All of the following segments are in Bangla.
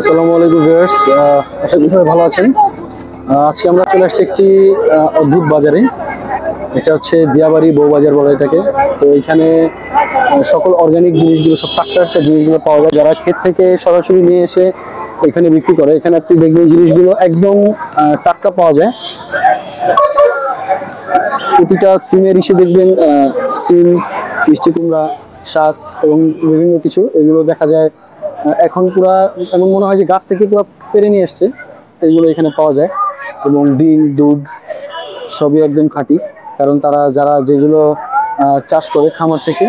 আসসালামু আলাইকুম ভিউয়ার্স, আশা করি সবাই ভালো আছেন। আজকে আমরা চলে আসছি একটি অদ্ভুত বাজারে। এটা হচ্ছে দিয়াবাড়ি বউবাজার বলে এটাকে। তো এখানে সকল অর্গানিক জিনিসগুলো, সব টাটকা জিনিসগুলো পাওয়া যায়। যারা ক্ষেত থেকে সরাসরি নিয়ে এসে এখানে বিক্রি করে, এখানে আপনি দেখবেন জিনিসগুলো একদম টাটকা পাওয়া যায়। প্রতিটা সিমের ইসে দেখবেন সিম, মিষ্টি কুমড়া, শাক এবং বিভিন্ন কিছু এগুলো দেখা যায় এখন পুরা এমন মনে হয় যে গাছ থেকে পুরো পেরে নিয়ে আসছে। এইগুলো এখানে পাওয়া যায় এবং ডিম, দুধ সবই একদম খাঁটি। কারণ তারা যারা যেগুলো চাষ করে খামার থেকে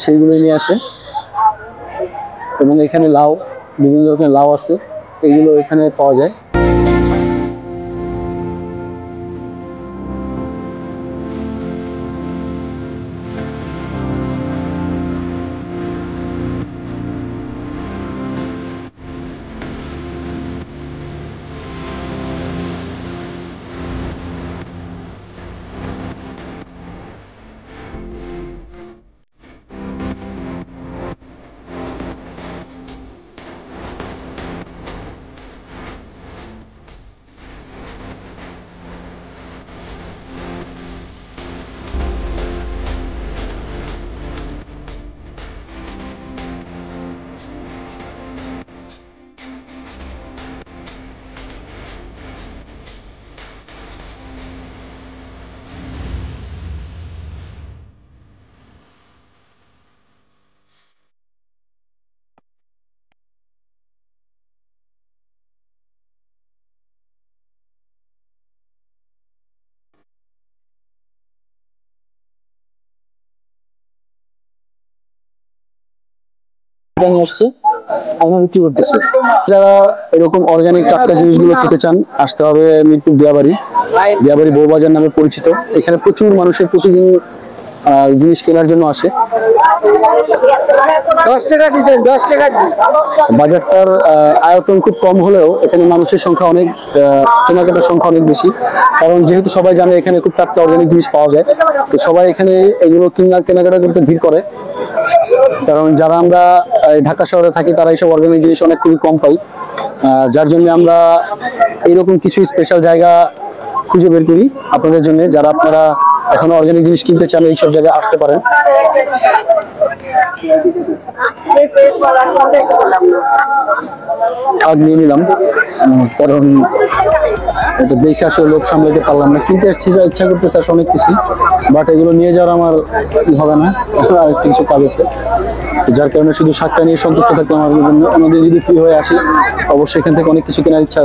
সেইগুলোই নিয়ে আসে। এবং এখানে লাউ, বিভিন্ন রকমের লাউ আছে, এগুলো এখানে পাওয়া যায়। নিয়ে আসছে, আমরা বিক্রি করতেছি। যারা এরকম অর্গানিক টাটকা জিনিসগুলো খেতে চান, আসতে হবে মিরপুর দিয়াবাড়ি। দিয়াবাড়ি বউবাজার নামে পরিচিত। এখানে প্রচুর মানুষের প্রতিদিন জিনিস কেনার জন্য আসে। 10 টাকা দিতেন, 10 টাকা। বাজারটার আয়তন খুব কম হলেও এখানে মানুষের সংখ্যা অনেক, কেনাকাটার সংখ্যা অনেক বেশি। কারণ যেহেতু সবাই জানে এখানে খুব টাটকা অর্গানিক জিনিস পাওয়া যায়, তো সবাই এখানে এগুলো কেনাকাটা করতে ভিড় করে। কারণ যারা আমরা ঢাকা শহরে থাকি তারা এইসব অর্গানিক জিনিস অনেক খুবই কম পাই। যার জন্য আমরা এইরকম কিছু স্পেশাল জায়গা খুঁজে বের করি আপনাদের জন্য। যারা আপনারা এখন অর্গানিক জিনিস কিনতে চান, এইসব জায়গায় আসতে পারেন। আগ নিয়ে নিলাম, কারণ এটা দেখে আসলে লোভ সামলাতে পারলাম না। কিনতে এসেছি, যা ইচ্ছা করতে চাষ অনেক কিছু, বাট এগুলো নিয়ে যাওয়ার আমার হবে না, আর কিছু কাজ আছে। যার কারণে শুধু শাকটা নিয়ে সন্তুষ্ট থাকলাম। আমাদের যদি ফ্রি হয়ে আসি, অবশ্যই এখান থেকে অনেক কিছু কেনার ইচ্ছা আছে।